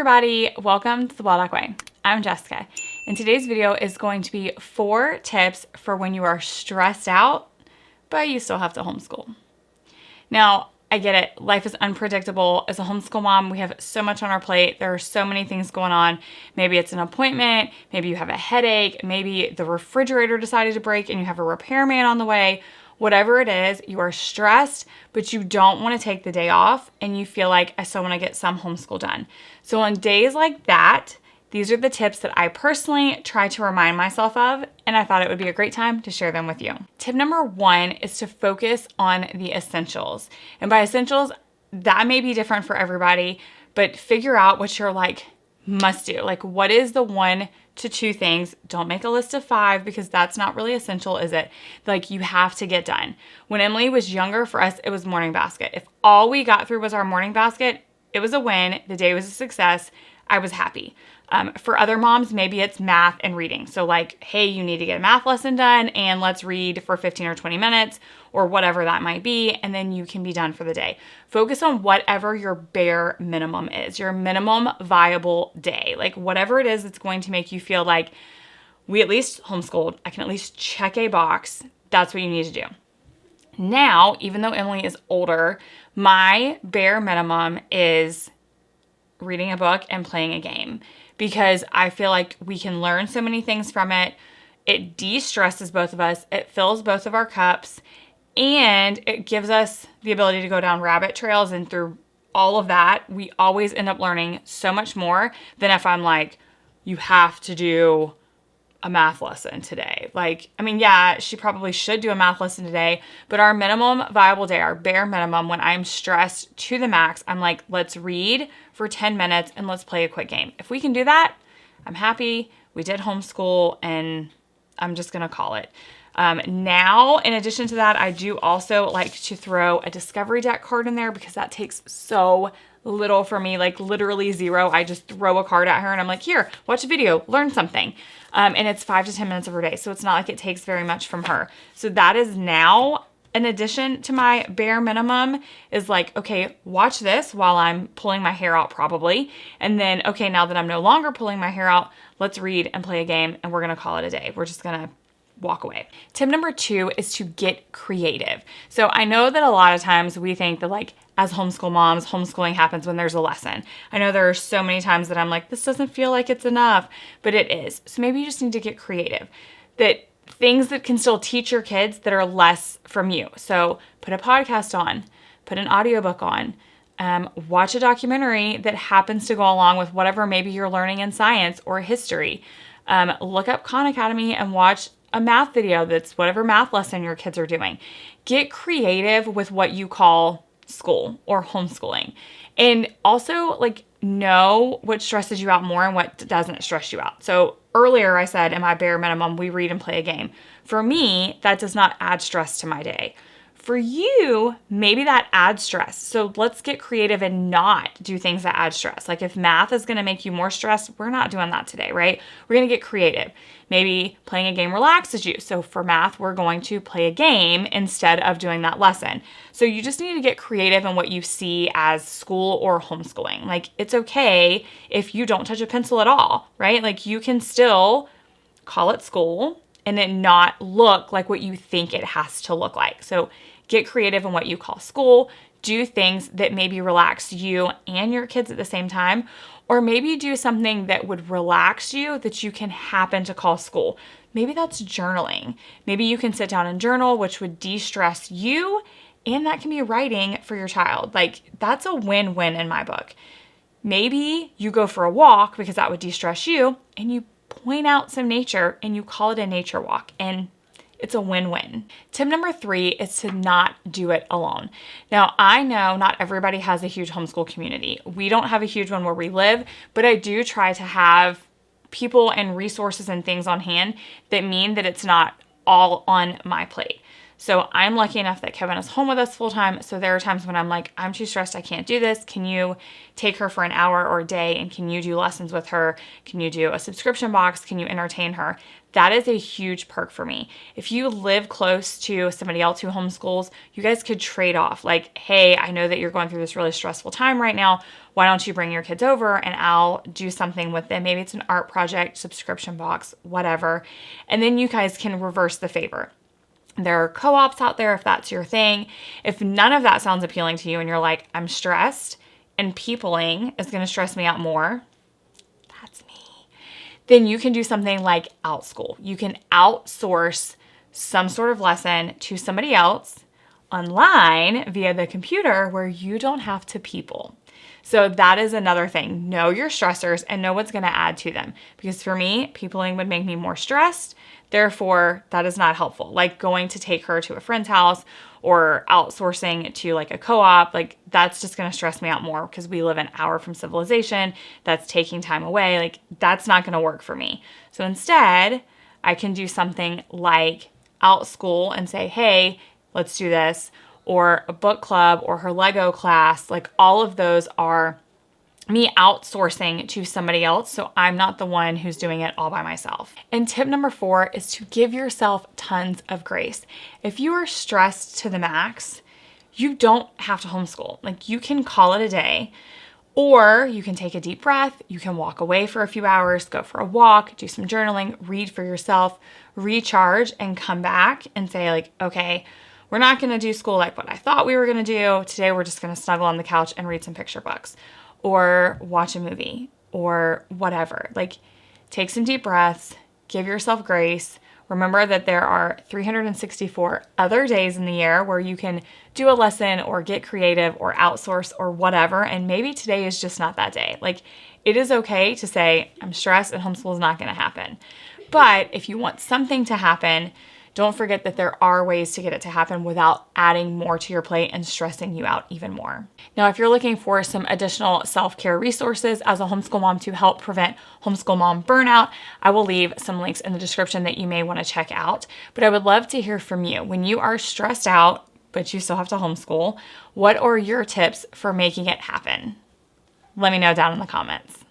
everybody, welcome to the Well Way. I'm Jessica, and today's video is going to be 4 tips for when you are stressed out, but you still have to homeschool. Now, I get it, life is unpredictable. As a homeschool mom, we have so much on our plate. There are so many things going on. Maybe it's an appointment, maybe you have a headache, maybe the refrigerator decided to break and you have a repairman on the way. Whatever it is, you are stressed, but you don't want to take the day off and you feel like I still want to get some homeschool done. So on days like that, these are the tips that I personally try to remind myself of, and I thought it would be a great time to share them with you. Tip number 1 is to focus on the essentials. And by essentials, that may be different for everybody, but figure out what you're must do. What is the 1 to 2 things? Don't make a list of 5 because that's not really essential, is it? You have to get done. When Emily was younger, for us, it was morning basket. If all we got through was our morning basket, it was a win. The day was a success. I was happy. For other moms, maybe it's math and reading. So hey, you need to get a math lesson done and let's read for 15 or 20 minutes or whatever that might be. And then you can be done for the day. Focus on whatever your bare minimum is, your minimum viable day. Whatever it is that's going to make you feel like we at least homeschooled. I can at least check a box. That's what you need to do. Now, even though Emily is older, my bare minimum is reading a book and playing a game, because I feel like we can learn so many things from it. It de-stresses both of us. It fills both of our cups, and it gives us the ability to go down rabbit trails, and through all of that, we always end up learning so much more than if I'm you have to do a math lesson today. Yeah, she probably should do a math lesson today, but our minimum viable day, our bare minimum, when I'm stressed to the max, I'm let's read for 10 minutes and let's play a quick game. If we can do that, I'm happy. We did homeschool and I'm just going to call it. Now, in addition to that, I do also like to throw a discovery deck card in there because that takes so little for me, literally 0. I just throw a card at her and I'm here, watch a video, learn something. And it's 5 to 10 minutes of her day. So it's not like it takes very much from her. So that is now an addition to my bare minimum is okay, watch this while I'm pulling my hair out probably. And then, okay, now that I'm no longer pulling my hair out, let's read and play a game and we're going to call it a day. We're just going to walk away. Tip number 2 is to get creative. So I know that a lot of times we think that as homeschool moms, homeschooling happens when there's a lesson. I know there are so many times that I'm this doesn't feel like it's enough, but it is. So maybe you just need to get creative. That things that can still teach your kids that are less from you. So put a podcast on, put an audiobook on, watch a documentary that happens to go along with whatever maybe you're learning in science or history. Look up Khan Academy and watch a math video that's whatever math lesson your kids are doing. Get creative with what you call school or homeschooling. And also know what stresses you out more and what doesn't stress you out. So earlier I said in my bare minimum, we read and play a game. For me, that does not add stress to my day. For you, maybe that adds stress. So let's get creative and not do things that add stress. If math is going to make you more stressed, we're not doing that today, right? We're going to get creative. Maybe playing a game relaxes you. So for math, we're going to play a game instead of doing that lesson. So you just need to get creative in what you see as school or homeschooling. It's okay if you don't touch a pencil at all, right? You can still call it school and it not look like what you think it has to look like. So get creative in what you call school. Do things that maybe relax you and your kids at the same time. Or maybe do something that would relax you that you can happen to call school. Maybe that's journaling. Maybe you can sit down and journal, which would de-stress you. And that can be writing for your child. That's a win-win in my book. Maybe you go for a walk because that would de-stress you and you point out some nature and you call it a nature walk. And it's a win-win. Tip number 3 is to not do it alone. Now, I know not everybody has a huge homeschool community. We don't have a huge one where we live, but I do try to have people and resources and things on hand that mean that it's not all on my plate. So I'm lucky enough that Kevin is home with us full time. So there are times when I'm like, I'm too stressed, I can't do this. Can you take her for an hour or a day, and can you do lessons with her? Can you do a subscription box? Can you entertain her? That is a huge perk for me. If you live close to somebody else who homeschools, you guys could trade off. Like, hey, I know that you're going through this really stressful time right now. Why don't you bring your kids over and I'll do something with them? Maybe it's an art project, subscription box, whatever. And then you guys can reverse the favor. There are co-ops out there if that's your thing. If none of that sounds appealing to you and you're like, I'm stressed and peopling is going to stress me out more, that's me. Then you can do something like 𝐂𝐴𝐳. You can outsource some sort of lesson to somebody else online via the computer where you don't have to people. So that is another thing. Know your stressors and know what's going to add to them. Because for me, peopling would make me more stressed. Therefore, that is not helpful. Like going to take her to a friend's house or outsourcing to like a co-op, like that's just going to stress me out more because we live an hour from civilization. That's taking time away. Like that's not going to work for me. So instead, I can do something like 𝐂𝐴𝐳 and say, hey, let's do this. Or a book club or her Lego class. Like all of those are me outsourcing to somebody else, so I'm not the one who's doing it all by myself. And tip number 4 is to give yourself tons of grace. If you are stressed to the max, you don't have to homeschool. Like you can call it a day, or you can take a deep breath, you can walk away for a few hours, go for a walk, do some journaling, read for yourself, recharge, and come back and say like, okay, we're not gonna do school like what I thought we were gonna do. Today we're just gonna snuggle on the couch and read some picture books or watch a movie or whatever. Like take some deep breaths, give yourself grace. Remember that there are 364 other days in the year where you can do a lesson or get creative or outsource or whatever. And maybe today is just not that day. Like it is okay to say, I'm stressed and homeschool is not gonna happen. But if you want something to happen, don't forget that there are ways to get it to happen without adding more to your plate and stressing you out even more. Now, if you're looking for some additional self-care resources as a homeschool mom to help prevent homeschool mom burnout, I will leave some links in the description that you may want to check out. But I would love to hear from you. When you are stressed out, but you still have to homeschool, what are your tips for making it happen? Let me know down in the comments.